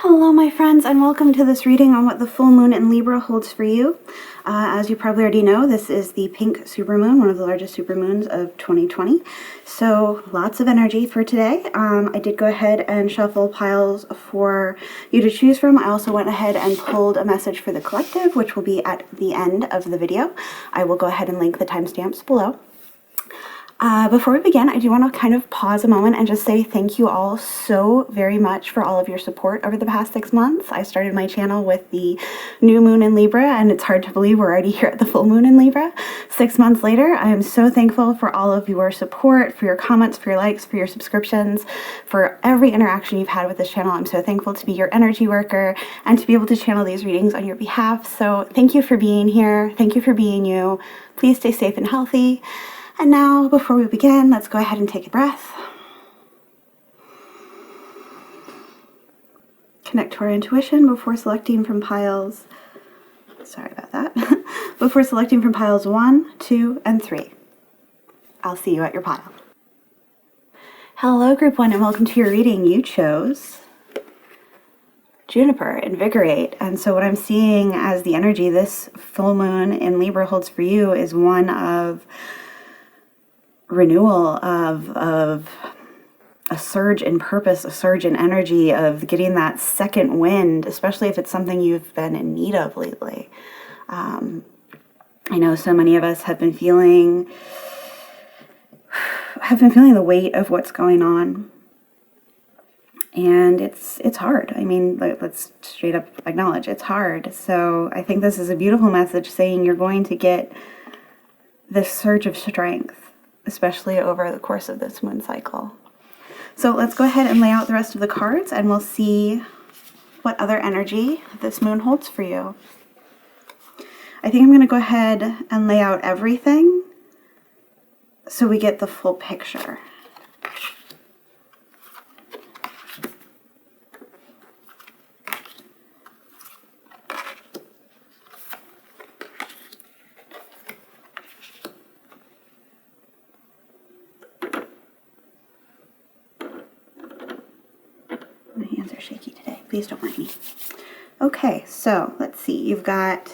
Hello my friends, and welcome to this reading on what the full moon in Libra holds for you. As you probably already know, this is the pink supermoon, one of the largest supermoons of 2020. So lots of energy for today. I did go ahead and shuffle piles for you to choose from. I also went ahead and pulled a message for the collective, which will be at the end of the video. I will go ahead and link the timestamps below. Before we begin, I do want to kind of pause a moment and just say thank you all so very much for all of your support over the past 6 months. I started my channel with the new moon in Libra, and it's hard to believe we're already here at the full moon in Libra. 6 months later, I am so thankful for all of your support, for your comments, for your likes, for your subscriptions, for every interaction you've had with this channel. I'm so thankful to be your energy worker and to be able to channel these readings on your behalf. So thank you for being here. Thank you for being you. Please stay safe and healthy. And now, before we begin, let's go ahead and take a breath. Connect to our intuition before selecting from piles, before selecting from piles 1, 2, and 3. I'll see you at your pile. Hello, group 1, and welcome to your reading. You chose Juniper, Invigorate. And so what I'm seeing as the energy this full moon in Libra holds for you is one of renewal, of a surge in purpose, a surge in energy, of getting that second wind, especially if it's something you've been in need of lately. I know so many of us have been feeling the weight of what's going on, and it's hard. I mean, let's straight up acknowledge it's hard. So I think this is a beautiful message saying you're going to get this surge of strength, especially over the course of this moon cycle. So let's go ahead and lay out the rest of the cards, and we'll see what other energy this moon holds for you. I think I'm going to go ahead and lay out everything so we get the full picture. My hands are shaky today. Please don't mind me. Okay, so let's see. You've got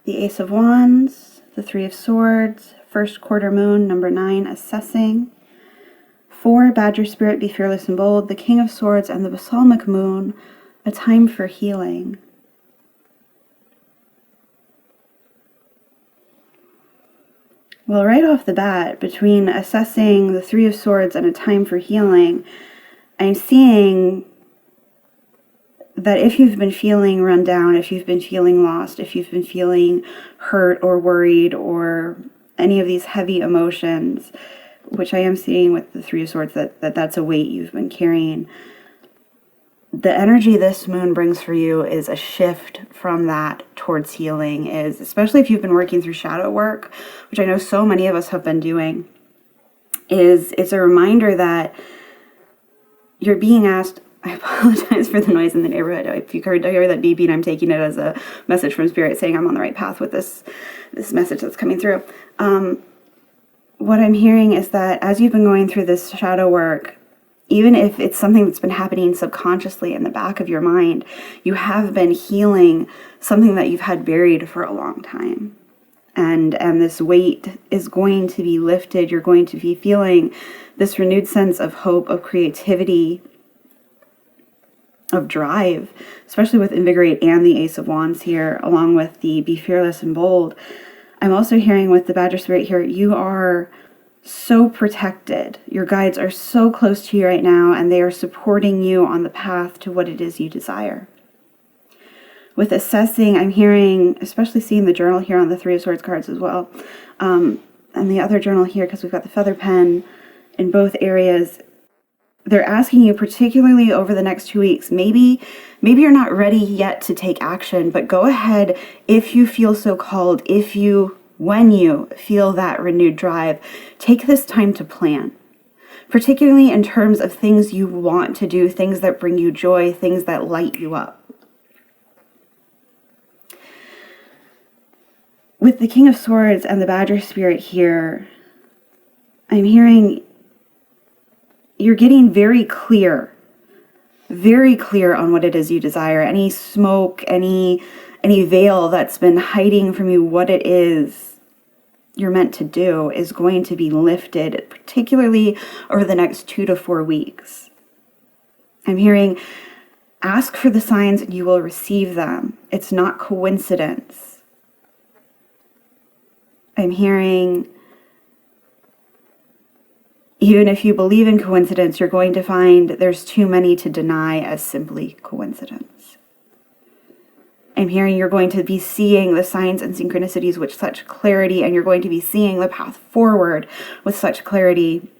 the Ace of Wands, the Three of Swords, first quarter moon, number 9, assessing. 4, Badger Spirit, be fearless and bold, the King of Swords, and the Balsamic Moon, a time for healing. Well, right off the bat, between assessing, the Three of Swords, and a time for healing, I'm seeing that if you've been feeling run down, if you've been feeling lost, if you've been feeling hurt or worried or any of these heavy emotions, which I am seeing with the Three of Swords, that's a weight you've been carrying, the energy this moon brings for you is a shift from that towards healing, is especially if you've been working through shadow work, which I know so many of us have been doing, it's a reminder that you're being asked. I apologize for the noise in the neighborhood. If you heard that beeping, I'm taking it as a message from Spirit saying I'm on the right path with this message that's coming through. What I'm hearing is that as you've been going through this shadow work, even if it's something that's been happening subconsciously in the back of your mind, you have been healing something that you've had buried for a long time. And this weight is going to be lifted. You're going to be feeling this renewed sense of hope, of creativity, of drive, especially with Invigorate and the Ace of Wands here, along with the Be Fearless and Bold. I'm also hearing with the Badger Spirit here, you are so protected. Your guides are so close to you right now, and they are supporting you on the path to what it is you desire. With assessing, I'm hearing, especially seeing the journal here on the Three of Swords cards as well, and the other journal here, because we've got the feather pen in both areas. They're asking you, particularly over the next 2 weeks, maybe you're not ready yet to take action, but go ahead if you feel so called, when you feel that renewed drive, take this time to plan, particularly in terms of things you want to do, things that bring you joy, things that light you up. With the King of Swords and the Badger Spirit here, I'm hearing you're getting very clear very clear on what it is you desire. Any smoke, any veil that's been hiding from you what it is you're meant to do is going to be lifted, particularly over the next 2 to 4 weeks. I'm hearing, ask for the signs and you will receive them. It's not coincidence. I'm hearing, even if you believe in coincidence, you're going to find there's too many to deny as simply coincidence. I'm hearing you're going to be seeing the signs and synchronicities with such clarity, and you're going to be seeing the path forward with such clarity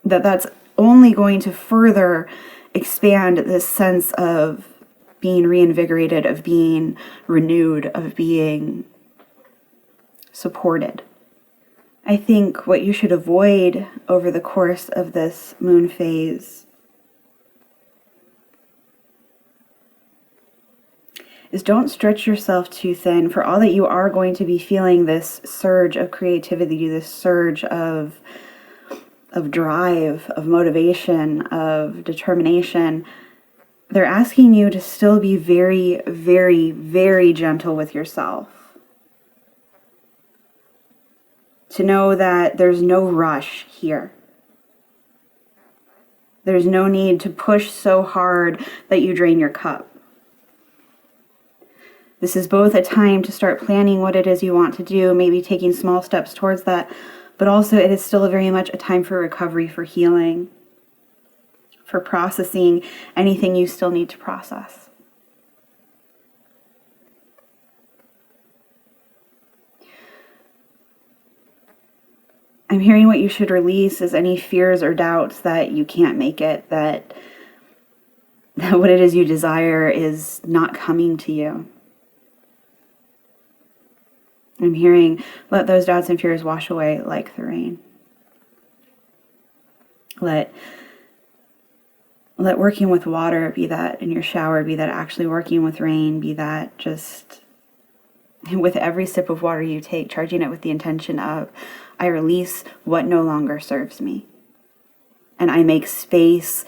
that that's only going to further expand this sense of being reinvigorated, of being renewed, of being supported. I think what you should avoid over the course of this moon phase is don't stretch yourself too thin. For all that you are going to be feeling this surge of creativity, this surge of drive, of motivation, of determination, they're asking you to still be very, very, very gentle with yourself. To know that there's no rush here. There's no need to push so hard that you drain your cup. This is both a time to start planning what it is you want to do, maybe taking small steps towards that, but also it is still very much a time for recovery, for healing, for processing anything you still need to process. I'm hearing what you should release is any fears or doubts that you can't make it, that what it is you desire is not coming to you. I'm hearing, let those doubts and fears wash away like the rain. Let working with water be that in your shower, be that actually working with rain, be that just with every sip of water you take, charging it with the intention of, I release what no longer serves me. And I make space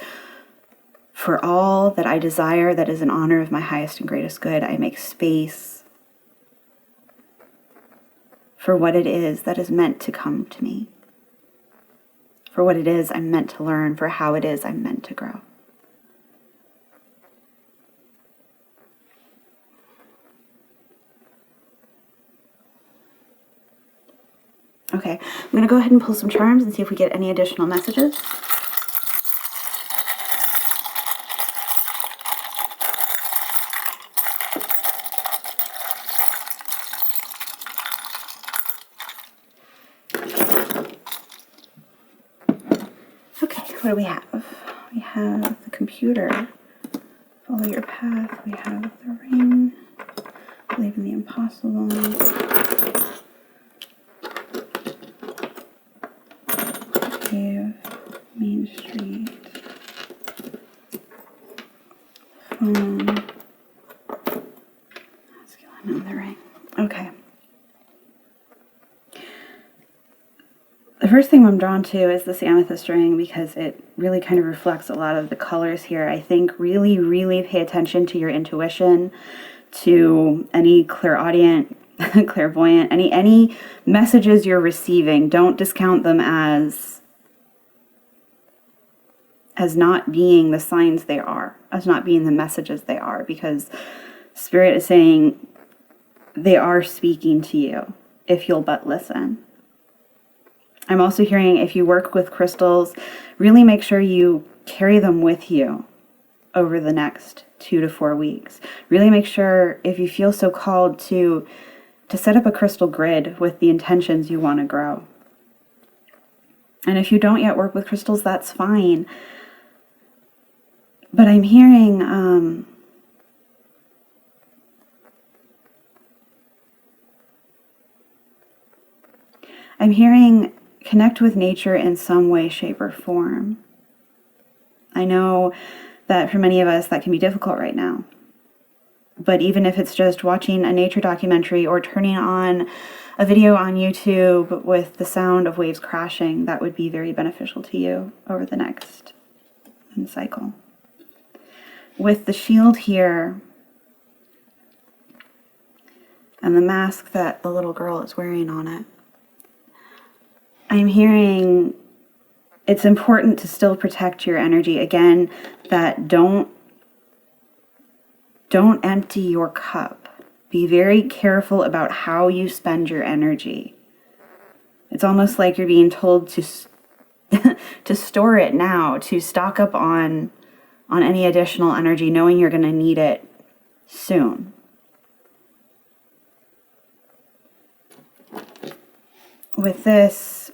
for all that I desire that is in honor of my highest and greatest good. I make space for what it is that is meant to come to me, for what it is I'm meant to learn, for how it is I'm meant to grow. Okay, I'm going to go ahead and pull some charms and see if we get any additional messages. What do we have? We have the computer, follow your path. We have the ring, believe in the impossible. Cave, Main Street, phone, masculine, and the ring. Okay. The first thing I'm drawn to is this amethyst ring because it really kind of reflects a lot of the colors here. I think really, really pay attention to your intuition, to any clairaudient, clairvoyant, any messages you're receiving. Don't discount them as not being the signs they are, as not being the messages they are, because Spirit is saying they are speaking to you if you'll but listen. I'm also hearing if you work with crystals, really make sure you carry them with you over the next 2 to 4 weeks. Really make sure, if you feel so called, to set up a crystal grid with the intentions you want to grow. And if you don't yet work with crystals, that's fine. But I'm hearing connect with nature in some way, shape, or form. I know that for many of us that can be difficult right now. But even if it's just watching a nature documentary or turning on a video on YouTube with the sound of waves crashing, that would be very beneficial to you over the next cycle. with the shield here and the mask that the little girl is wearing on it, I'm hearing it's important to still protect your energy. Again, that don't empty your cup. Be very careful about how you spend your energy. It's almost like you're being told to to store it now, to stock up on any additional energy, knowing you're going to need it soon. With this,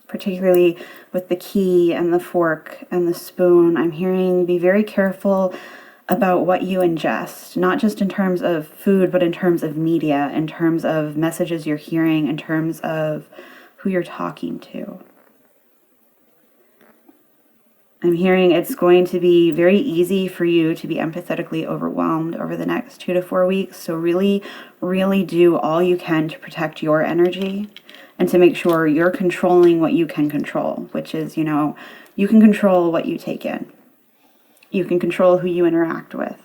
particularly with the key and the fork and the spoon, I'm hearing be very careful about what you ingest, not just in terms of food, but in terms of media, in terms of messages you're hearing, in terms of who you're talking to. I'm hearing it's going to be very easy for you to be empathetically overwhelmed over the next 2 to 4 weeks. So really, really do all you can to protect your energy and to make sure you're controlling what you can control, which is, you can control what you take in. You can control who you interact with.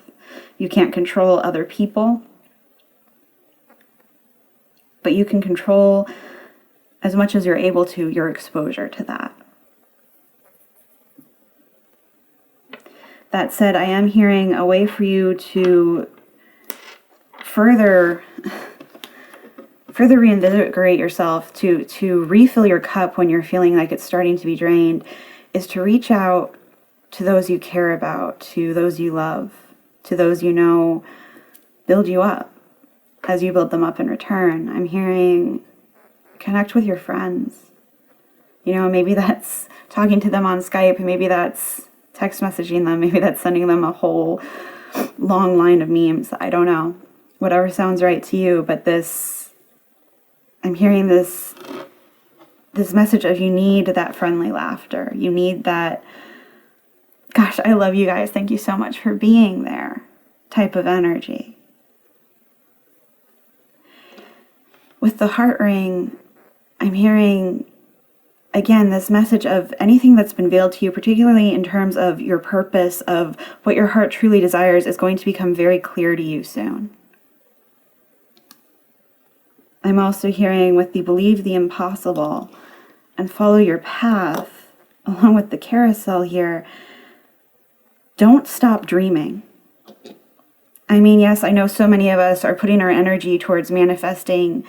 You can't control other people, but you can control, as much as you're able to, your exposure to that. That said, I am hearing a way for you to further reinvigorate yourself, to refill your cup when you're feeling like it's starting to be drained, is to reach out to those you care about, to those you love, to those you know build you up as you build them up in return. I'm hearing connect with your friends. Maybe that's talking to them on Skype, maybe that's text messaging them, maybe that's sending them a whole long line of memes. I don't know. Whatever sounds right to you, but I'm hearing this message of you need that friendly laughter. You need that, gosh, I love you guys, thank you so much for being there type of energy. With the heart ring, I'm hearing, again, this message of anything that's been veiled to you, particularly in terms of your purpose, of what your heart truly desires, is going to become very clear to you soon. I'm also hearing with the believe the impossible and follow your path, along with the carousel here, don't stop dreaming. I mean, yes, I know so many of us are putting our energy towards manifesting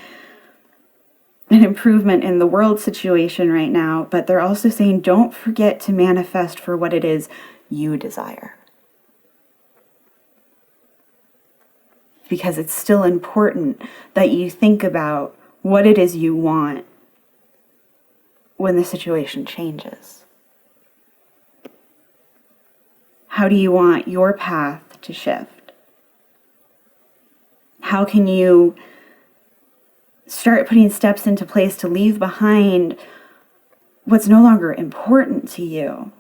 an improvement in the world situation right now, but they're also saying don't forget to manifest for what it is you desire. Because it's still important that you think about what it is you want when the situation changes. How do you want your path to shift? How can you start putting steps into place to leave behind what's no longer important to you,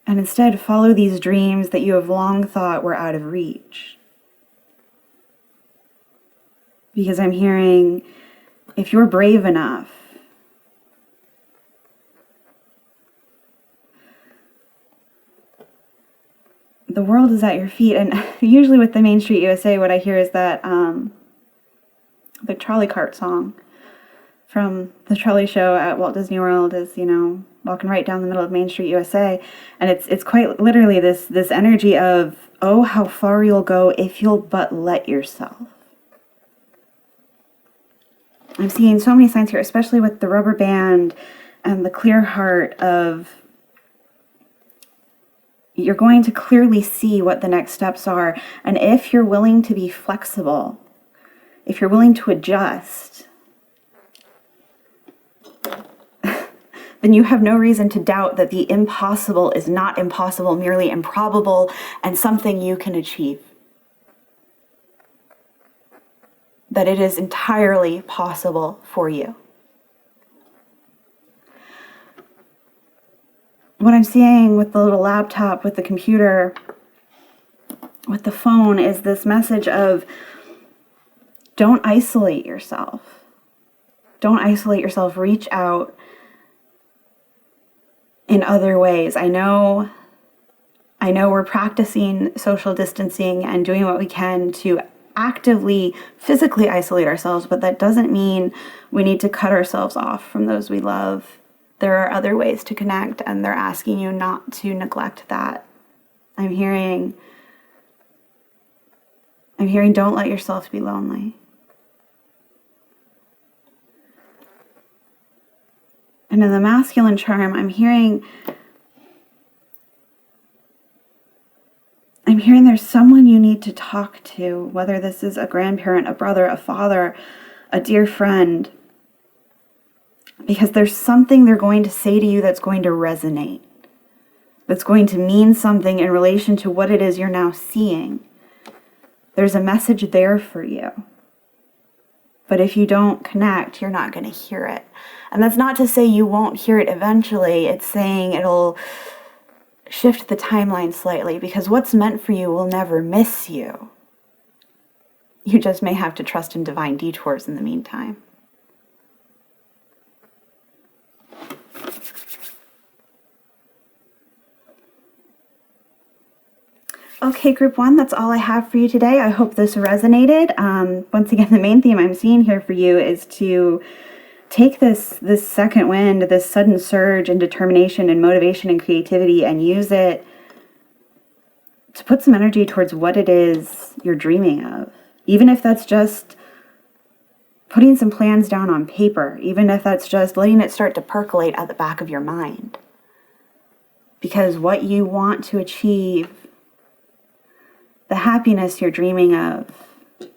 and instead follow these dreams that you have long thought were out of reach? Because I'm hearing, if you're brave enough, the world is at your feet. And usually with the Main Street USA, what I hear is that the trolley cart song from the trolley show at Walt Disney World is, walking right down the middle of Main Street USA. And it's quite literally this energy of, oh, how far you'll go if you'll but let yourself. I'm seeing so many signs here, especially with the rubber band and the clear heart of, you're going to clearly see what the next steps are. And if you're willing to be flexible, if you're willing to adjust, then you have no reason to doubt that the impossible is not impossible, merely improbable, and something you can achieve. That it is entirely possible for you. What I'm seeing with the little laptop, with the computer, with the phone, is this message of don't isolate yourself. Don't isolate yourself. Reach out in other ways. I know I know we're practicing social distancing and doing what we can to actively, physically isolate ourselves, but that doesn't mean we need to cut ourselves off from those we love. There are other ways to connect, and they're asking you not to neglect that. I'm hearing, don't let yourself be lonely. And in the masculine charm, I'm hearing there's someone you need to talk to, whether this is a grandparent, a brother, a father, a dear friend, because there's something they're going to say to you that's going to resonate, that's going to mean something in relation to what it is you're now seeing. There's a message there for you. But if you don't connect, you're not going to hear it. And that's not to say you won't hear it eventually. It's saying it'll shift the timeline slightly, because what's meant for you will never miss you. You just may have to trust in divine detours in the meantime. Okay, group 1, that's all I have for you today. I hope this resonated. Once again, the main theme I'm seeing here for you is to take this second wind, this sudden surge in determination and motivation and creativity, and use it to put some energy towards what it is you're dreaming of. Even if that's just putting some plans down on paper, even if that's just letting it start to percolate at the back of your mind. Because what you want to achieve, the happiness you're dreaming of,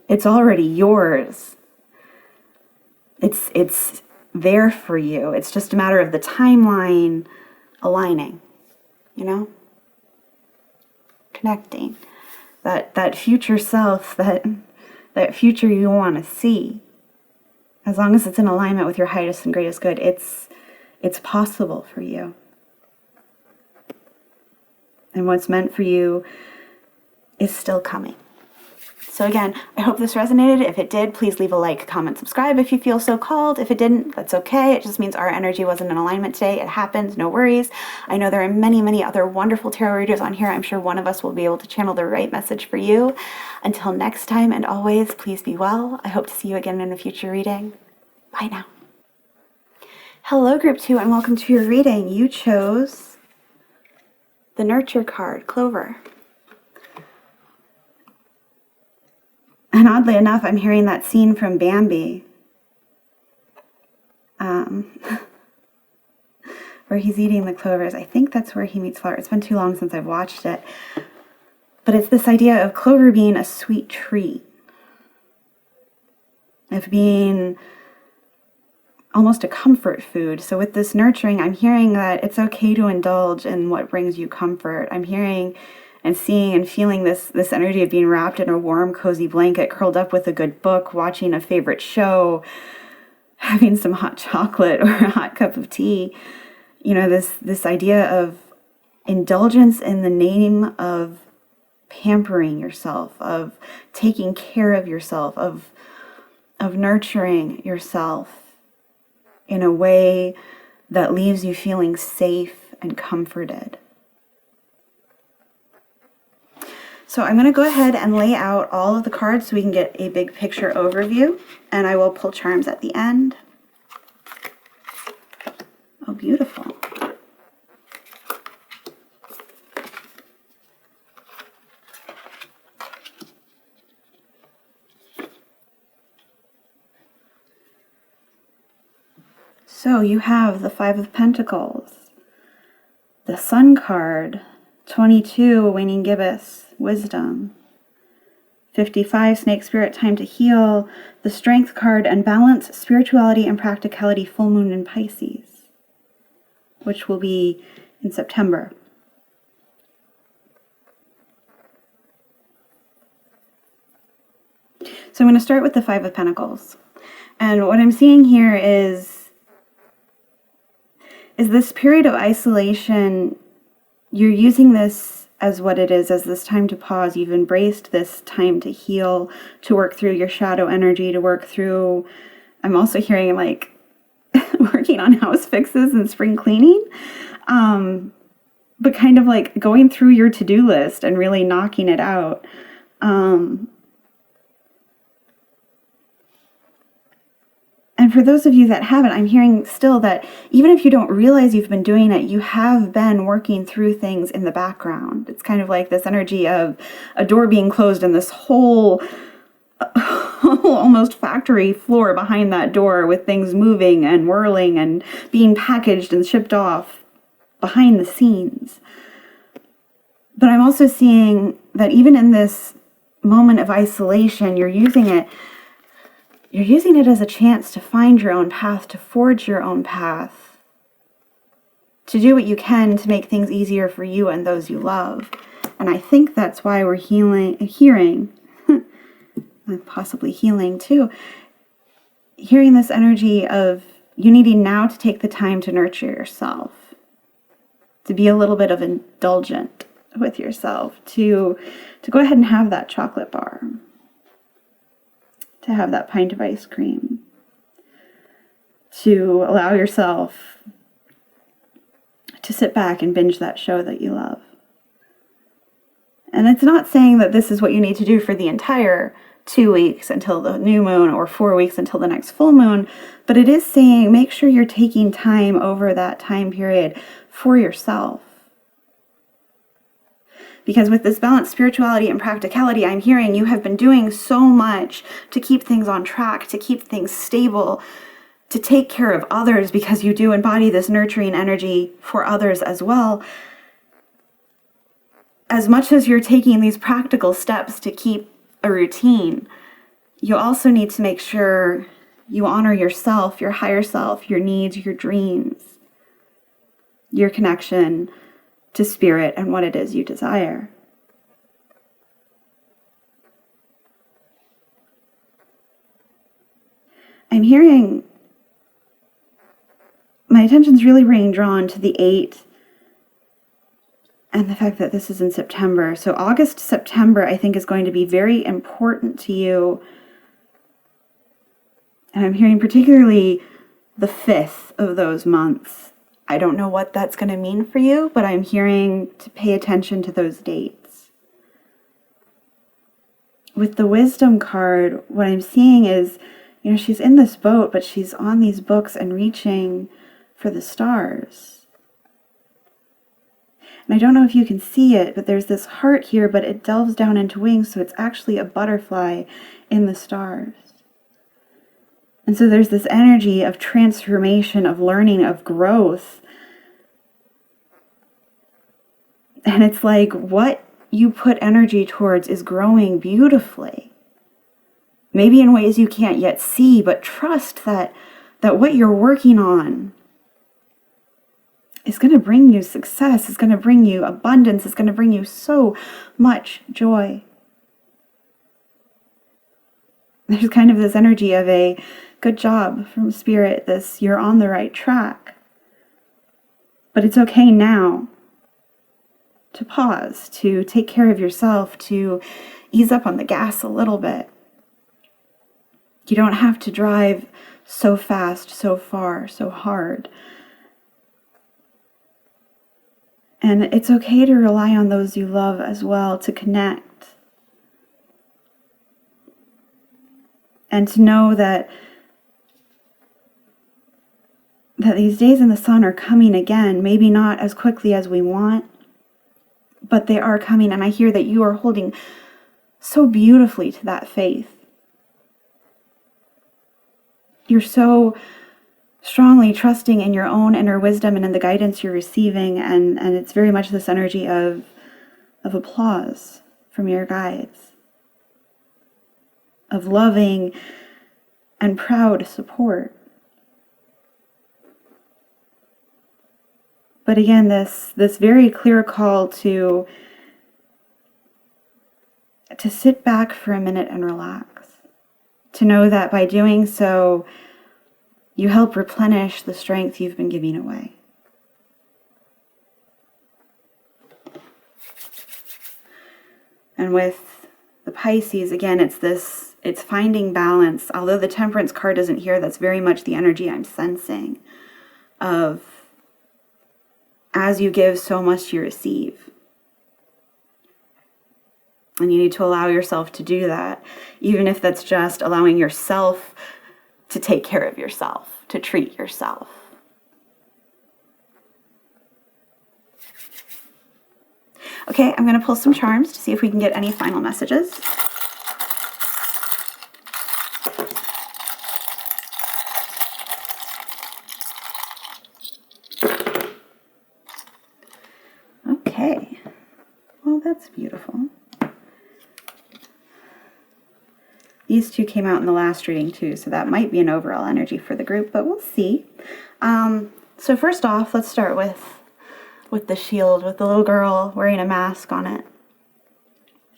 it's already yours. It's there for you. It's just a matter of the timeline aligning, connecting. That future self, that future you want to see, as long as it's in alignment with your highest and greatest good, it's possible for you. And what's meant for you is still coming. So again, I hope this resonated. If it did, please leave a like, comment, subscribe if you feel so called. If it didn't, that's okay. It just means our energy wasn't in alignment today. It happens, no worries. I know there are many, many other wonderful tarot readers on here. I'm sure one of us will be able to channel the right message for you. Until next time, and always, please be well. I hope to see you again in a future reading. Bye now. Hello, group 2, and welcome to your reading. You chose the Nurture card, Clover. And oddly enough, I'm hearing that scene from Bambi, where he's eating the clovers. I think that's where he meets Flower. It's been too long since I've watched it. But it's this idea of clover being a sweet treat, of being almost a comfort food. So with this nurturing, I'm hearing that it's okay to indulge in what brings you comfort. I'm hearing and seeing and feeling this energy of being wrapped in a warm, cozy blanket, curled up with a good book, watching a favorite show, having some hot chocolate or a hot cup of tea. This idea of indulgence in the name of pampering yourself, of taking care of yourself, of nurturing yourself in a way that leaves you feeling safe and comforted. So I'm going to go ahead and lay out all of the cards so we can get a big picture overview, and I will pull charms at the end. Oh, beautiful. So you have the Five of Pentacles, the Sun card, 22, Waning Gibbous, Wisdom, 55, Snake Spirit, Time to Heal, the Strength card, and Balance, Spirituality, and Practicality, Full Moon in Pisces, which will be in September. So I'm going to start with the Five of Pentacles. And what I'm seeing here is this period of isolation. You're using this as what it is, as this time to pause. You've embraced this time to heal, to work through your shadow energy, to work through, I'm also hearing like working on house fixes and spring cleaning. but kind of like going through your to-do list and really knocking it out. And for those of you that haven't, I'm hearing still that even if you don't realize you've been doing it, you have been working through things in the background. It's kind of like this energy of a door being closed and this whole almost factory floor behind that door with things moving and whirling and being packaged and shipped off behind the scenes. But I'm also seeing that even in this moment of isolation, you're using it as a chance to find your own path, to forge your own path, to do what you can to make things easier for you and those you love. And I think that's why we're hearing, possibly healing too, hearing this energy of you needing now to take the time to nurture yourself, to be a little bit of indulgent with yourself, to go ahead and have that chocolate bar, to have that pint of ice cream, to allow yourself to sit back and binge that show that you love. And it's not saying that this is what you need to do for the entire 2 weeks until the new moon or 4 weeks until the next full moon, but it is saying make sure you're taking time over that time period for yourself. Because with this balanced spirituality and practicality, I'm hearing you have been doing so much to keep things on track, to keep things stable, to take care of others, because you do embody this nurturing energy for others as well. As much as you're taking these practical steps to keep a routine, you also need to make sure you honor yourself, your higher self, your needs, your dreams, your connection to spirit and what it is you desire. I'm hearing my attention's really being drawn to the 8 and the fact that this is in September. So August, September, I think is going to be very important to you. And I'm hearing particularly the 5th of those months. I don't know what that's going to mean for you, but I'm hearing to pay attention to those dates. With the wisdom card, what I'm seeing is, she's in this boat, but she's on these books and reaching for the stars. And I don't know if you can see it, but there's this heart here, but it delves down into wings, so it's actually a butterfly in the stars. And so there's this energy of transformation, of learning, of growth. And it's like what you put energy towards is growing beautifully. Maybe in ways you can't yet see, but trust that what you're working on is going to bring you success, is going to bring you abundance, is going to bring you so much joy. There's kind of this energy of a good job from spirit, you're on the right track. But it's okay now to pause, to take care of yourself, to ease up on the gas a little bit. You don't have to drive so fast, so far, so hard. And it's okay to rely on those you love as well, to connect. And to know that these days in the sun are coming again, maybe not as quickly as we want, but they are coming. And I hear that you are holding so beautifully to that faith. You're so strongly trusting in your own inner wisdom and in the guidance you're receiving, and it's very much this energy of applause from your guides, of loving and proud support. But again, this very clear call to sit back for a minute and relax, to know that by doing so, you help replenish the strength you've been giving away. And with the Pisces, again, it's finding balance. Although the Temperance card isn't here, that's very much the energy I'm sensing of as you give, so must you receive. And you need to allow yourself to do that, even if that's just allowing yourself to take care of yourself, to treat yourself. Okay, I'm going to pull some charms to see if we can get any final messages. Okay, well, that's beautiful. These two came out in the last reading too, so that might be an overall energy for the group, but we'll see. So first off, let's start with the shield, with the little girl wearing a mask on it.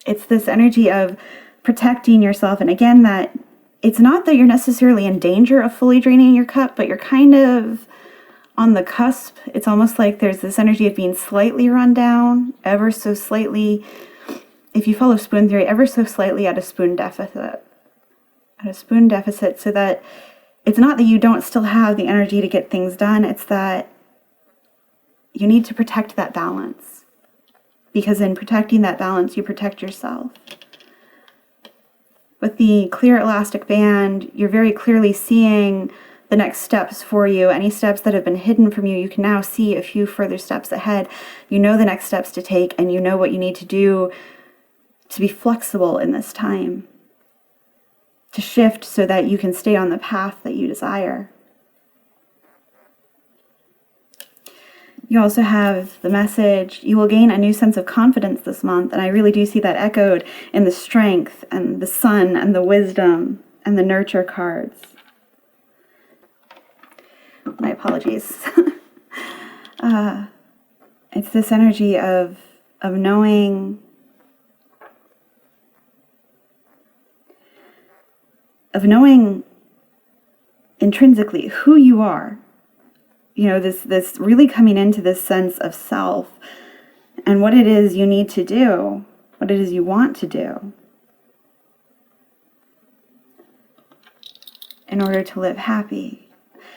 It's this energy of protecting yourself, and again, that it's not that you're necessarily in danger of fully draining your cup, but you're kind of on the cusp. It's almost like there's this energy of being slightly run down, ever so slightly, if you follow spoon theory, ever so slightly at a spoon deficit. At a spoon deficit, so that it's not that you don't still have the energy to get things done, it's that you need to protect that balance. Because in protecting that balance, you protect yourself. With the clear elastic band, you're very clearly seeing the next steps for you. Any steps that have been hidden from you, you can now see a few further steps ahead. You know the next steps to take, and you know what you need to do to be flexible in this time. To shift so that you can stay on the path that you desire. You also have the message, you will gain a new sense of confidence this month, and I really do see that echoed in the strength and the sun and the wisdom and the nurture cards. My apologies. It's this energy of knowing intrinsically who you are. You know, this really coming into this sense of self and what it is you need to do, what it is you want to do in order to live happy.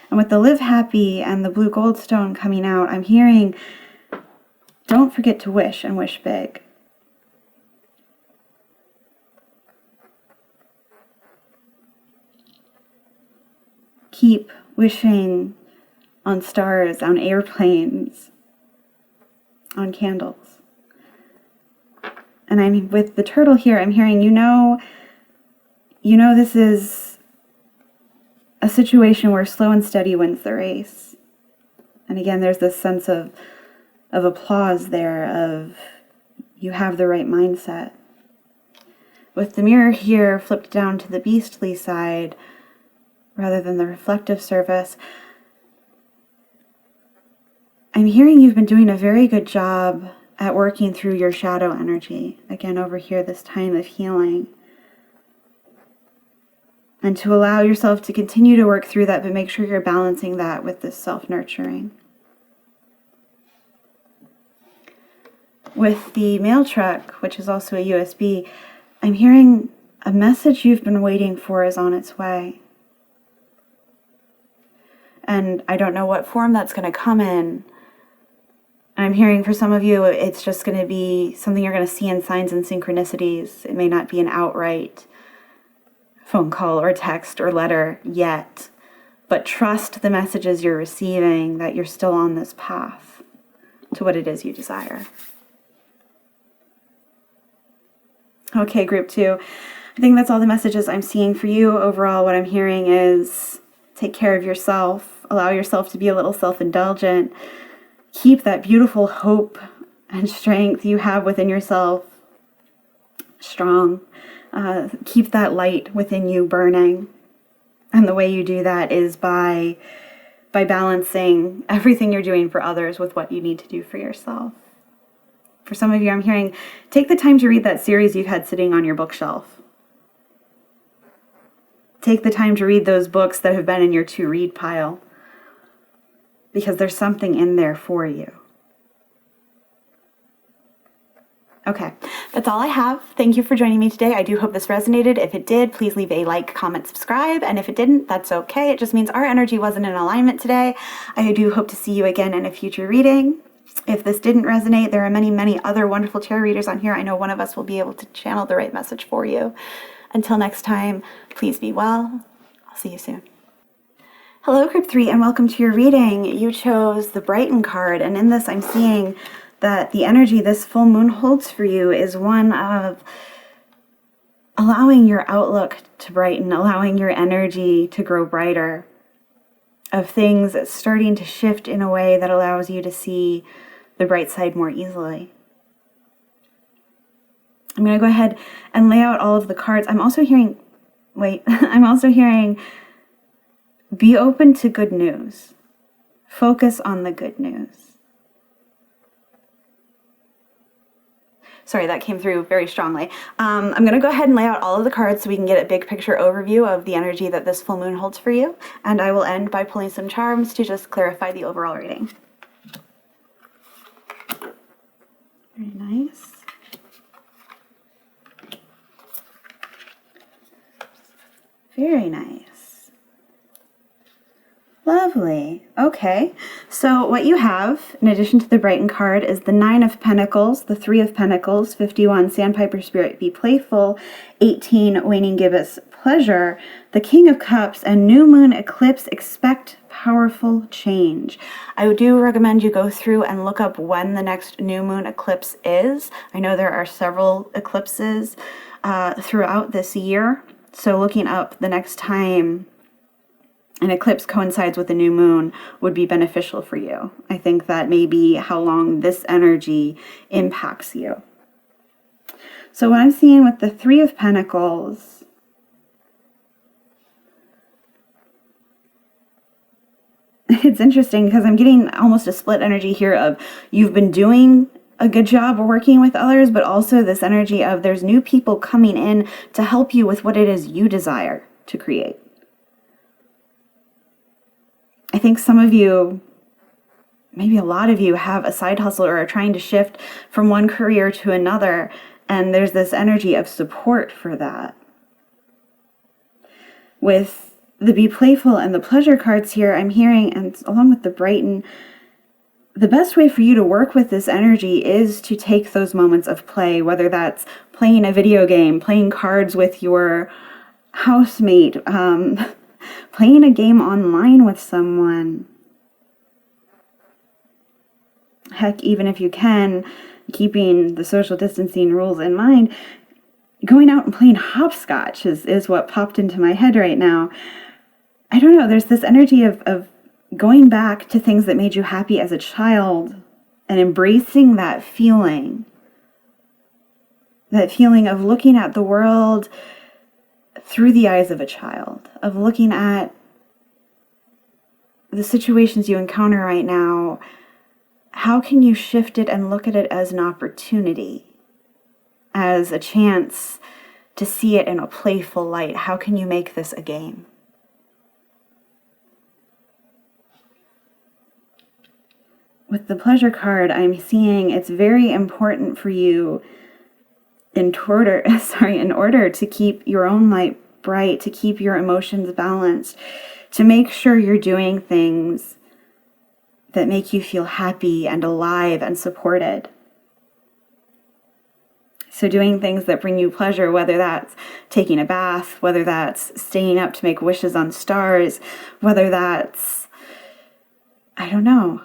And with the live happy and the blue gold stone coming out, I'm hearing, don't forget to wish and wish big. Keep wishing on stars, on airplanes, on candles. And I'm with the turtle here, I'm hearing, you know this is a situation where slow and steady wins the race. And again, there's this sense of applause there, of you have the right mindset. With the mirror here flipped down to the beastly side, rather than the reflective surface, I'm hearing you've been doing a very good job at working through your shadow energy. Again, over here, this time of healing. And to allow yourself to continue to work through that, but make sure you're balancing that with this self-nurturing. With the mail truck, which is also a USB, I'm hearing a message you've been waiting for is on its way. And I don't know what form that's going to come in. I'm hearing for some of you, it's just going to be something you're going to see in signs and synchronicities. It may not be an outright phone call or text or letter yet, but trust the messages you're receiving, that you're still on this path to what it is you desire. Okay, group 2. I think that's all the messages I'm seeing for you. Overall, what I'm hearing is take care of yourself. Allow yourself to be a little self-indulgent. Keep that beautiful hope and strength you have within yourself strong. Keep that light within you burning. And the way you do that is by balancing everything you're doing for others with what you need to do for yourself. For some of you, I'm hearing, take the time to read that series you've had sitting on your bookshelf. Take the time to read those books that have been in your to-read pile, because there's something in there for you. Okay, that's all I have. Thank you for joining me today. I do hope this resonated. If it did, please leave a like, comment, subscribe. And if it didn't, that's okay. It just means our energy wasn't in alignment today. I do hope to see you again in a future reading. If this didn't resonate, there are many, many other wonderful tarot readers on here. I know one of us will be able to channel the right message for you. Until next time, please be well. I'll see you soon. Hello, Crypt 3, and welcome to your reading. You chose the Brighten card, and in this I'm seeing that the energy this full moon holds for you is one of allowing your outlook to brighten, allowing your energy to grow brighter, of things starting to shift in a way that allows you to see the bright side more easily. I'm going to go ahead and lay out all of the cards. I'm also hearing, I'm also hearing, be open to good news. Focus on the good news. Sorry, that came through very strongly. I'm going to go ahead and lay out all of the cards so we can get a big picture overview of the energy that this full moon holds for you. And I will end by pulling some charms to just clarify the overall reading. Very nice. Very nice. Lovely. Okay, so what you have, in addition to the Brighten card, is the 9 of Pentacles, the 3 of Pentacles, 51, Sandpiper Spirit, be playful, 18, Waning Gibbous, pleasure, the King of Cups, and New Moon Eclipse, expect powerful change. I do recommend you go through and look up when the next new moon eclipse is. I know there are several eclipses throughout this year, so looking up the next time an eclipse coincides with a new moon would be beneficial for you. I think that may be how long this energy impacts you. So what I'm seeing with the 3 of Pentacles, it's interesting because I'm getting almost a split energy here of you've been doing a good job working with others, but also this energy of there's new people coming in to help you with what it is you desire to create. I think some of you, maybe a lot of you, have a side hustle or are trying to shift from one career to another, and there's this energy of support for that. With the Be Playful and the Pleasure cards here, I'm hearing, and along with the Brighten, the best way for you to work with this energy is to take those moments of play, whether that's playing a video game, playing cards with your housemate, playing a game online with someone. Heck, even if you can, keeping the social distancing rules in mind, going out and playing hopscotch is what popped into my head right now. I don't know, there's this energy of going back to things that made you happy as a child and embracing that feeling of looking at the world through the eyes of a child, of looking at the situations you encounter right now. How can you shift it and look at it as an opportunity, as a chance to see it in a playful light? How can you make this a game? With the Pleasure card, I'm seeing it's very important for you in order to keep your own light bright, to keep your emotions balanced, to make sure you're doing things that make you feel happy and alive and supported. So doing things that bring you pleasure, whether that's taking a bath, whether that's staying up to make wishes on stars, whether that's, I don't know,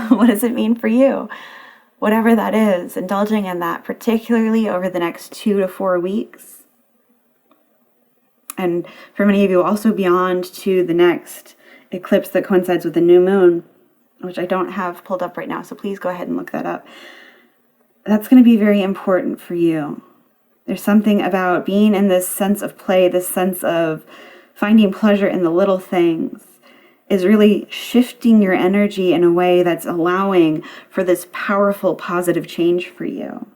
what does it mean for you? Whatever that is, indulging in that, particularly over the next 2 to 4 weeks. And for many of you, also beyond to the next eclipse that coincides with the new moon, which I don't have pulled up right now, so please go ahead and look that up. That's going to be very important for you. There's something about being in this sense of play, this sense of finding pleasure in the little things, is really shifting your energy in a way that's allowing for this powerful, positive change for you.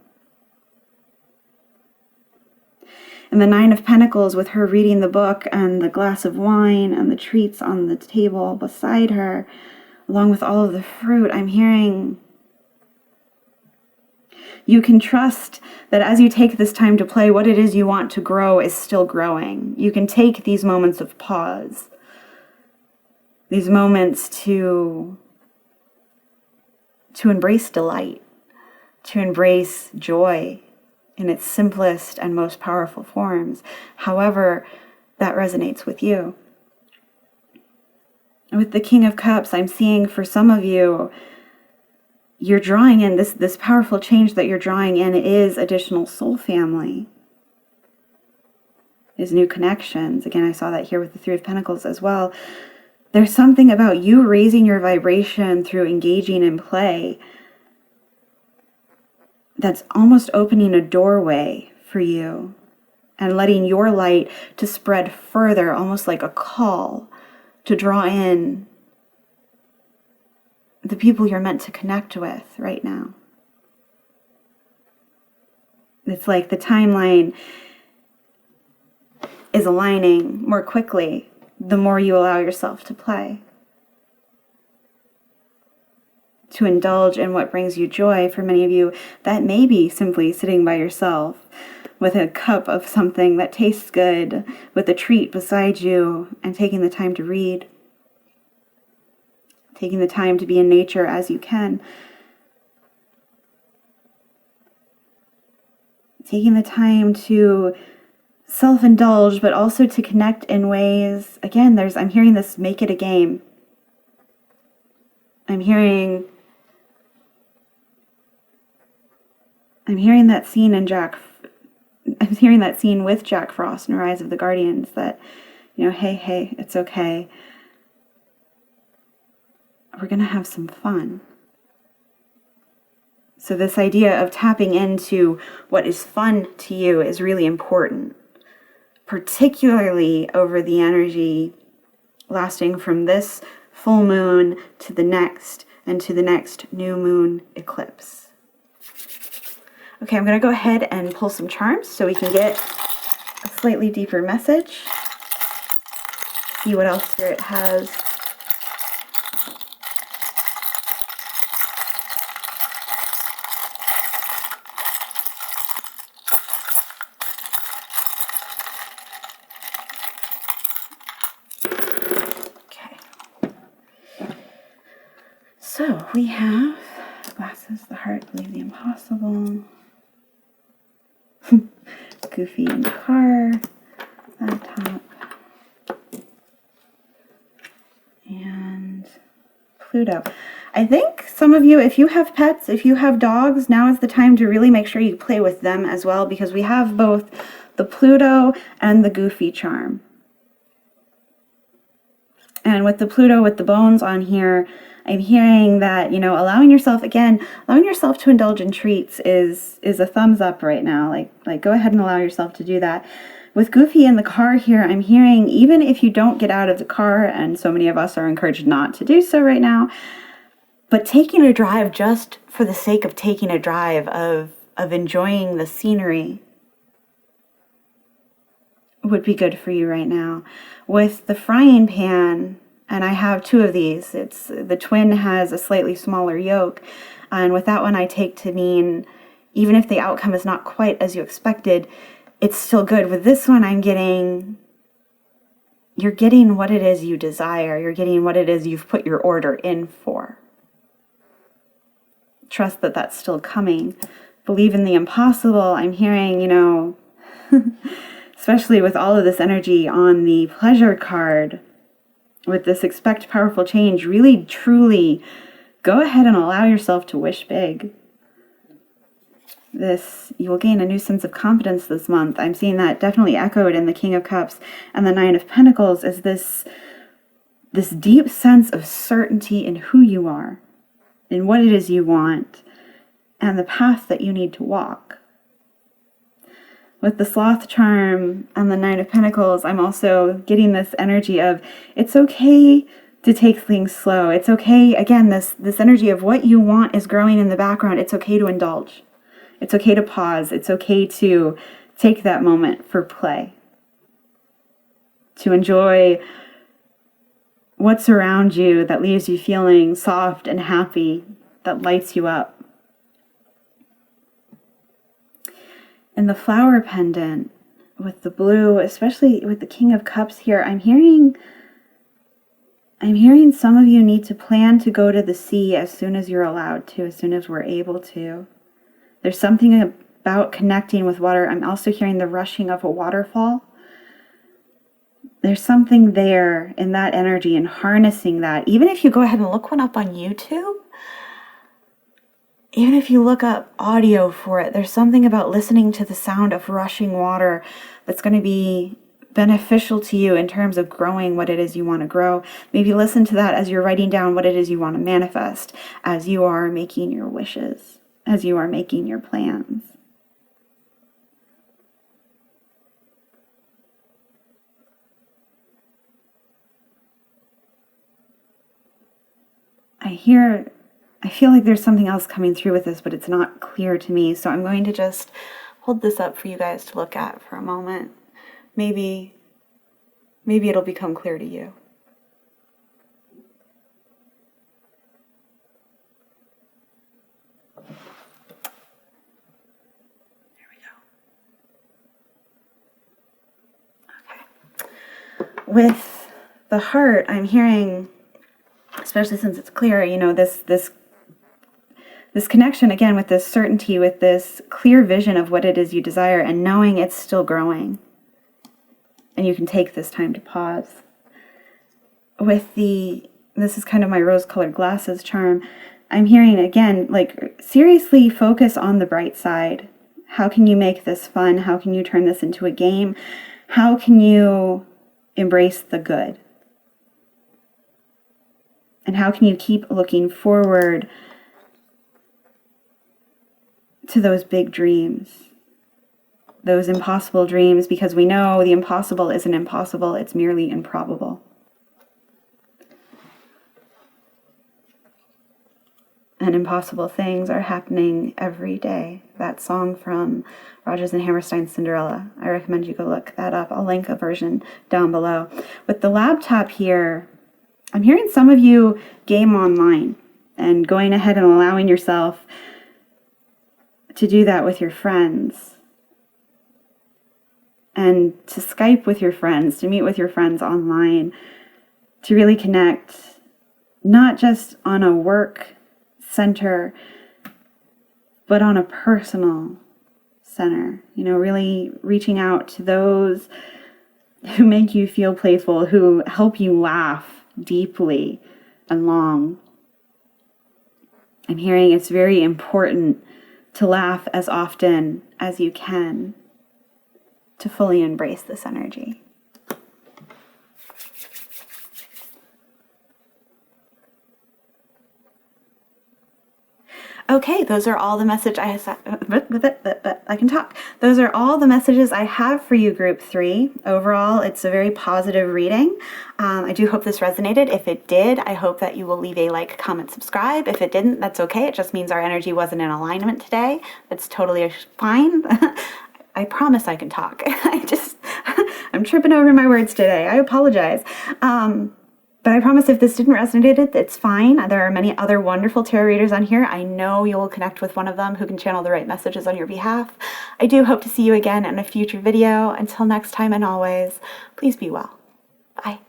And the 9 of Pentacles, with her reading the book and the glass of wine and the treats on the table beside her, along with all of the fruit, I'm hearing you can trust that as you take this time to play, what it is you want to grow is still growing. You can take these moments of pause, these moments to to embrace delight, to embrace joy in its simplest and most powerful forms, however that resonates with you. With the King of Cups, I'm seeing for some of you, you're drawing in this powerful change that you're drawing in is additional soul family, is new connections. Again, I saw that here with the Three of Pentacles as well. There's something about you raising your vibration through engaging in play that's almost opening a doorway for you and letting your light to spread further, almost like a call to draw in the people you're meant to connect with right now. It's like the timeline is aligning more quickly the more you allow yourself to play, to indulge in what brings you joy. For many of you, that may be simply sitting by yourself with a cup of something that tastes good, with a treat beside you, and taking the time to read, taking the time to be in nature as you can, taking the time to self-indulge, but also to connect in ways, again, I'm hearing this, make it a game. I'm hearing that scene in I'm hearing that scene with Jack Frost in Rise of the Guardians, that, hey, it's okay. We're going to have some fun. So this idea of tapping into what is fun to you is really important, particularly over the energy lasting from this full moon to the next and to the next new moon eclipse. Okay, I'm going to go ahead and pull some charms so we can get a slightly deeper message. See what else Spirit has. So we have glasses, the heart, believe the impossible, Goofy in the car, laptop, and Pluto. I think some of you, if you have pets, if you have dogs, now is the time to really make sure you play with them as well, because we have both the Pluto and the Goofy charm. And with the Pluto, with the bones on here, I'm hearing that, allowing yourself to indulge in treats is a thumbs up right now. Like go ahead and allow yourself to do that. With Goofy in the car here, I'm hearing, even if you don't get out of the car, and so many of us are encouraged not to do so right now, but taking a drive just for the sake of taking a drive, of enjoying the scenery, would be good for you right now. With the frying pan, and I have two of these, the twin has a slightly smaller yoke, and with that one I take to mean, even if the outcome is not quite as you expected, it's still good. With this one, you're getting what it is you desire. You're getting what it is you've put your order in for. Trust that that's still coming. Believe in the impossible. I'm hearing, especially with all of this energy on the pleasure card, with this expect powerful change, really, truly go ahead and allow yourself to wish big. You will gain a new sense of confidence this month. I'm seeing that definitely echoed in the King of Cups and the Nine of Pentacles, is this deep sense of certainty in who you are, in what it is you want, and the path that you need to walk. With the Sloth charm and the Nine of Pentacles, I'm also getting this energy of, it's okay to take things slow. It's okay, again, this energy of what you want is growing in the background. It's okay to indulge. It's okay to pause. It's okay to take that moment for play, to enjoy what's around you that leaves you feeling soft and happy, that lights you up. And the flower pendant with the blue, especially with the King of Cups here, I'm hearing I'm hearing some of you need to plan to go to the sea as soon as you're allowed to, as soon as we're able to. There's something about connecting with water. I'm also hearing the rushing of a waterfall. There's something there in that energy and harnessing that. Even if you go ahead and look one up on YouTube, even if you look up audio for it, there's something about listening to the sound of rushing water that's going to be beneficial to you in terms of growing what it is you want to grow. Maybe listen to that as you're writing down what it is you want to manifest, as you are making your wishes, as you are making your plans. I feel like there's something else coming through with this, but it's not clear to me. So I'm going to just hold this up for you guys to look at for a moment. Maybe it'll become clear to you. There we go. Okay. With the heart, I'm hearing, especially since it's clear, this connection again with this certainty, with this clear vision of what it is you desire and knowing it's still growing. And you can take this time to pause. With this is kind of my rose-colored glasses charm, I'm hearing again, like, seriously focus on the bright side. How can you make this fun? How can you turn this into a game? How can you embrace the good? And how can you keep looking forward to those big dreams, those impossible dreams, because we know the impossible isn't impossible, it's merely improbable. And impossible things are happening every day. That song from Rodgers and Hammerstein's Cinderella. I recommend you go look that up. I'll link a version down below. With the laptop here, I'm hearing some of you game online and going ahead and allowing yourself to do that with your friends and to Skype with your friends, to meet with your friends online, to really connect, not just on a work center, but on a personal center, really reaching out to those who make you feel playful, who help you laugh deeply and long. I'm hearing it's very important to laugh as often as you can, to fully embrace this energy. Okay, those are all the message I can talk. Those are all the messages I have for you, Group 3. Overall, it's a very positive reading. I do hope this resonated. If it did, I hope that you will leave a like, comment, subscribe. If it didn't, that's okay. It just means our energy wasn't in alignment today. That's totally fine. I promise I can talk. I'm tripping over my words today. I apologize. But I promise if this didn't resonate, it's fine. There are many other wonderful tarot readers on here. I know you will connect with one of them who can channel the right messages on your behalf. I do hope to see you again in a future video. Until next time and always, please be well. Bye.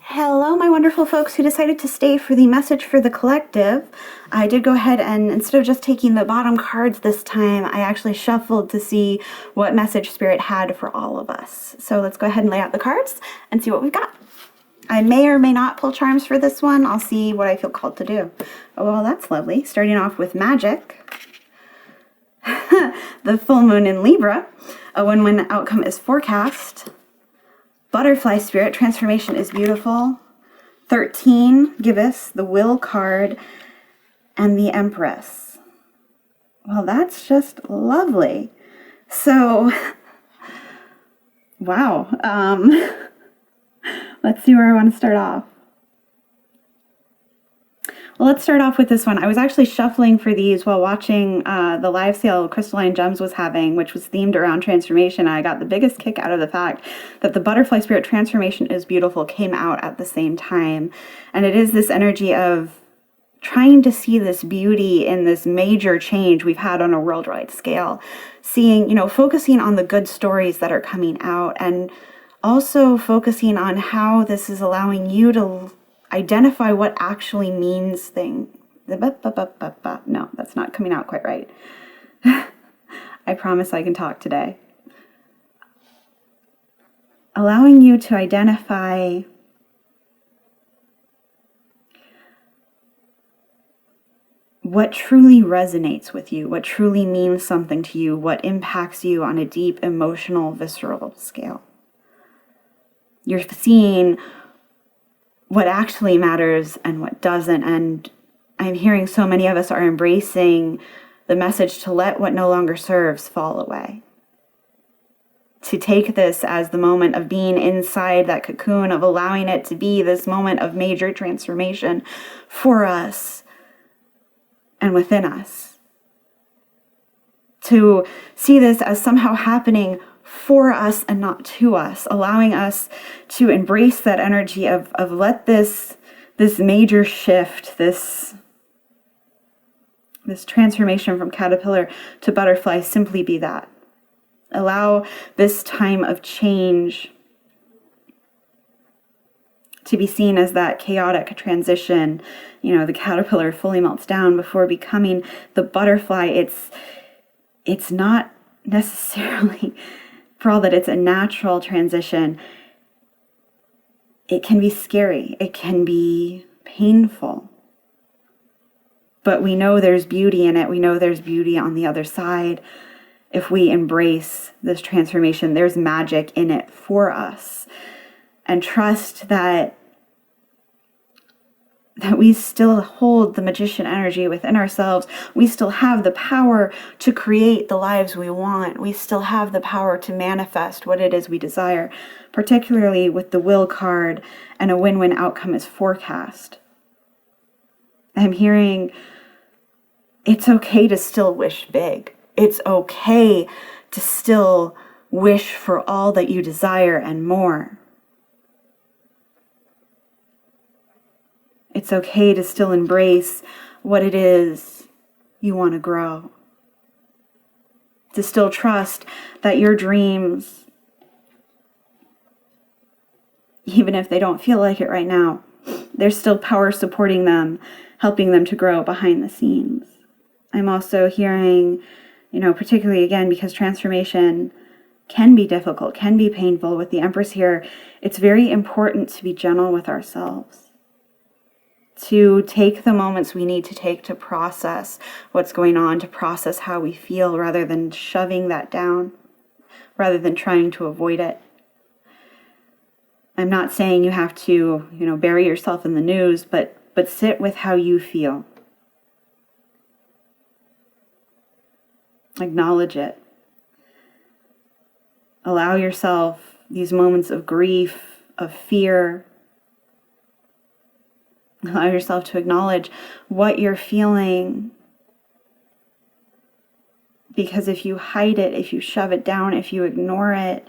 Hello, my wonderful folks who decided to stay for the message for the collective. I did go ahead and instead of just taking the bottom cards this time, I actually shuffled to see what message Spirit had for all of us. So let's go ahead and lay out the cards and see what we've got. I may or may not pull charms for this one. I'll see what I feel called to do. Oh, well, that's lovely. Starting off with magic. The full moon in Libra. A win-win outcome is forecast. Butterfly spirit. Transformation is beautiful. 13. Gibbous. The will card. And the Empress. Well, that's just lovely. So, wow. Let's see where I want to start off. Well, let's start off with this one. I was actually shuffling for these while watching the live sale Crystalline Gems was having, which was themed around transformation. I got the biggest kick out of the fact that the Butterfly Spirit Transformation is Beautiful came out at the same time. And it is this energy of trying to see this beauty in this major change we've had on a worldwide scale. Seeing, focusing on the good stories that are coming out and also focusing on how this is allowing you to identify what actually means thing. No, that's not coming out quite right. I promise I can talk today. Allowing you to identify what truly resonates with you, what truly means something to you, what impacts you on a deep, emotional, visceral scale. You're seeing what actually matters and what doesn't. And I'm hearing so many of us are embracing the message to let what no longer serves fall away. To take this as the moment of being inside that cocoon, of allowing it to be this moment of major transformation for us and within us. To see this as somehow happening for us and not to us, allowing us to embrace that energy of let this major shift, this transformation from caterpillar to butterfly simply be that. Allow this time of change to be seen as that chaotic transition. The caterpillar fully melts down before becoming the butterfly. It's not necessarily, for all that it's a natural transition, it can be scary. It can be painful. But we know there's beauty in it. We know there's beauty on the other side. If we embrace this transformation, there's magic in it for us. And trust that we still hold the magician energy within ourselves. We still have the power to create the lives we want. We still have the power to manifest what it is we desire, particularly with the will card and a win-win outcome is forecast. I'm hearing it's okay to still wish big. It's okay to still wish for all that you desire and more. It's okay to still embrace what it is you want to grow. To still trust that your dreams, even if they don't feel like it right now, there's still power supporting them, helping them to grow behind the scenes. I'm also hearing, particularly again, because transformation can be difficult, can be painful with the Empress here, it's very important to be gentle with ourselves. To take the moments we need to take to process what's going on, to process how we feel, rather than shoving that down, rather than trying to avoid it. I'm not saying you have to, bury yourself in the news, but sit with how you feel. Acknowledge it. Allow yourself these moments of grief, of fear. Allow yourself to acknowledge what you're feeling. Because if you hide it, if you shove it down, if you ignore it,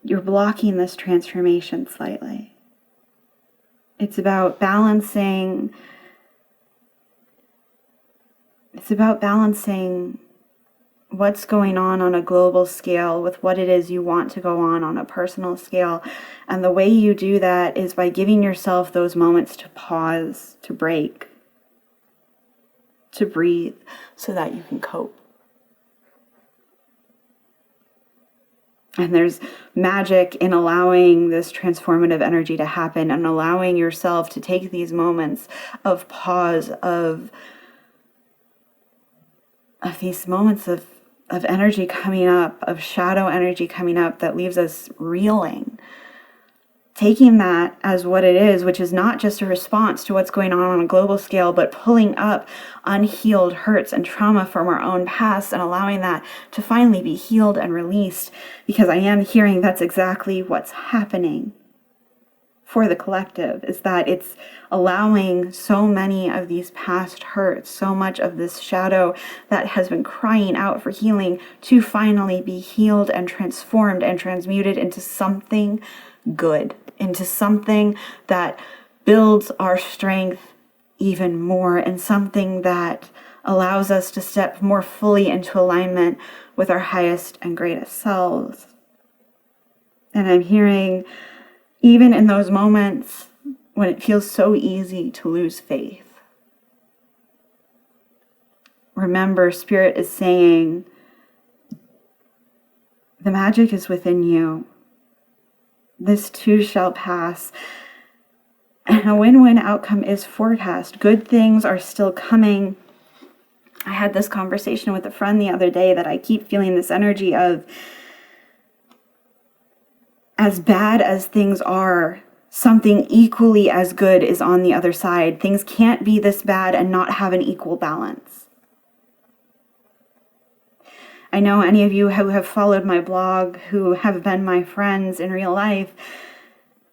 you're blocking this transformation slightly. It's about balancing. It's about balancing what's going on a global scale with what it is you want to go on a personal scale. And the way you do that is by giving yourself those moments to pause, to break, to breathe, so that you can cope. And there's magic in allowing this transformative energy to happen and allowing yourself to take these moments of pause, of these moments of energy coming up, of shadow energy coming up that leaves us reeling. Taking that as what it is, which is not just a response to what's going on a global scale, but pulling up unhealed hurts and trauma from our own past and allowing that to finally be healed and released, because I am hearing that's exactly what's happening for the collective, is that it's allowing so many of these past hurts, so much of this shadow that has been crying out for healing, to finally be healed and transformed and transmuted into something good, into something that builds our strength even more, and something that allows us to step more fully into alignment with our highest and greatest selves. And I'm hearing, even in those moments when it feels so easy to lose faith, remember, Spirit is saying, the magic is within you. This too shall pass. And a win-win outcome is forecast. Good things are still coming. I had this conversation with a friend the other day that I keep feeling this energy of, as bad as things are, something equally as good is on the other side. Things can't be this bad and not have an equal balance. I know any of you who have followed my blog, who have been my friends in real life,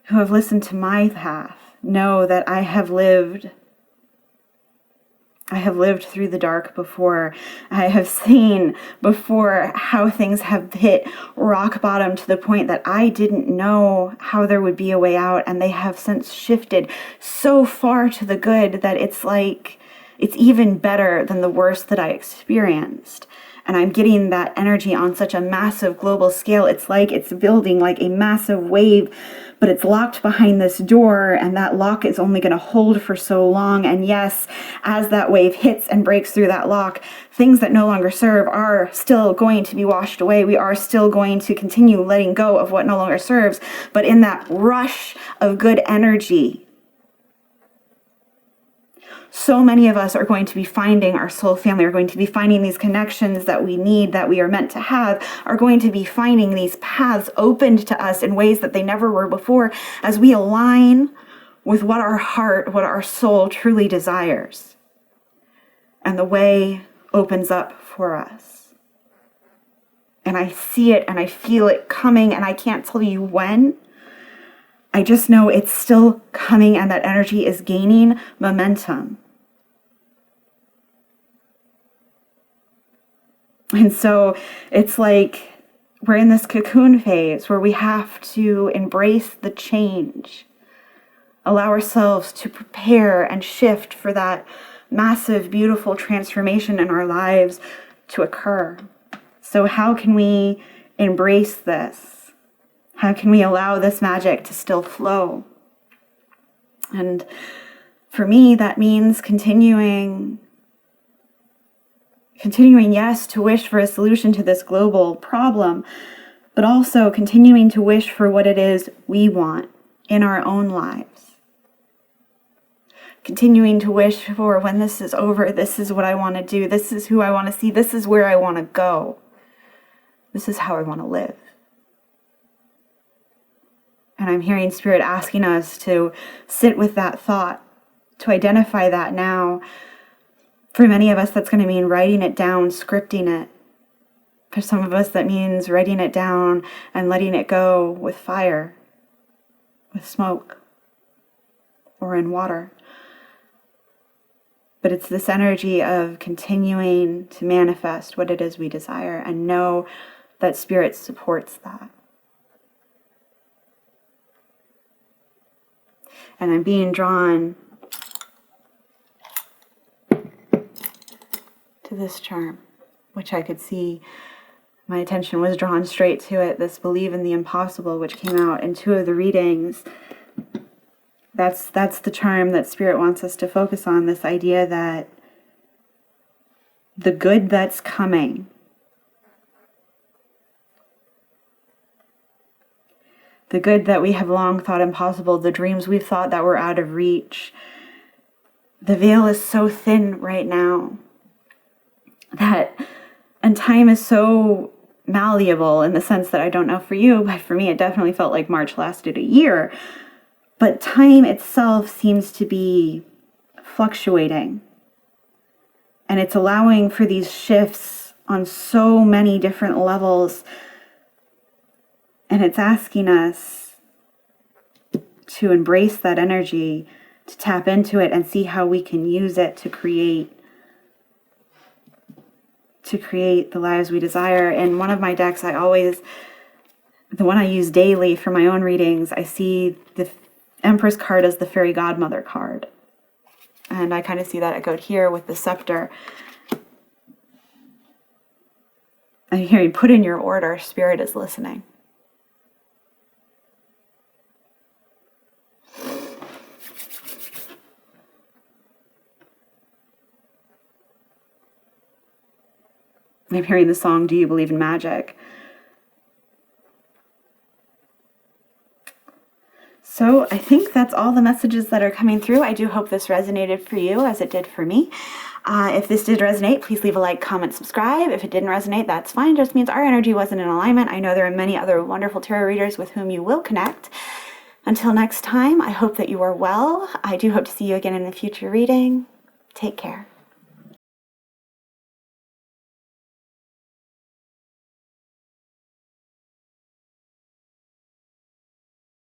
who have listened to my path, know that I have lived through the dark before. I have seen before how things have hit rock bottom to the point that I didn't know how there would be a way out, and they have since shifted so far to the good that it's like it's even better than the worst that I experienced. And I'm getting that energy on such a massive global scale. It's like it's building like a massive wave, but it's locked behind this door, and that lock is only going to hold for so long. And yes, as that wave hits and breaks through that lock, things that no longer serve are still going to be washed away. We are still going to continue letting go of what no longer serves. But in that rush of good energy, so many of us are going to be finding our soul family, are going to be finding these connections that we need, that we are meant to have, are going to be finding these paths opened to us in ways that they never were before, as we align with what our heart, what our soul truly desires. And the way opens up for us. And I see it and I feel it coming, and I can't tell you when. I just know it's still coming, and that energy is gaining momentum. And so it's like we're in this cocoon phase where we have to embrace the change, allow ourselves to prepare and shift for that massive, beautiful transformation in our lives to occur. So how can we embrace this? How can we allow this magic to still flow? And for me, that means continuing, yes, to wish for a solution to this global problem, but also continuing to wish for what it is we want in our own lives. Continuing to wish for, when this is over, this is what I want to do, this is who I want to see, this is where I want to go, this is how I want to live. And I'm hearing Spirit asking us to sit with that thought, to identify that now. For many of us, that's going to mean writing it down, scripting it. For some of us, that means writing it down and letting it go with fire, with smoke, or in water. But it's this energy of continuing to manifest what it is we desire, and know that Spirit supports that. And I'm being drawn to this charm, which I could see my attention was drawn straight to it, this believe in the impossible, which came out in 2 of the readings. That's the charm that Spirit wants us to focus on, this idea that the good that's coming, the good that we have long thought impossible, the dreams we've thought that were out of reach, the veil is so thin right now. And time is so malleable, in the sense that, I don't know for you, but for me it definitely felt like March lasted a year. But time itself seems to be fluctuating. And it's allowing for these shifts on so many different levels. And it's asking us to embrace that energy, to tap into it and see how we can use it to create the lives we desire. In one of my decks, the one I use daily for my own readings, I see the Empress card as the fairy godmother card. And I kind of see that echoed here with the scepter. I'm hearing, put in your order, Spirit is listening. I'm hearing the song, Do You Believe in Magic? So I think that's all the messages that are coming through. I do hope this resonated for you as it did for me. If this did resonate, please leave a like, comment, subscribe. If it didn't resonate, that's fine. It just means our energy wasn't in alignment. I know there are many other wonderful tarot readers with whom you will connect. Until next time, I hope that you are well. I do hope to see you again in a future reading. Take care.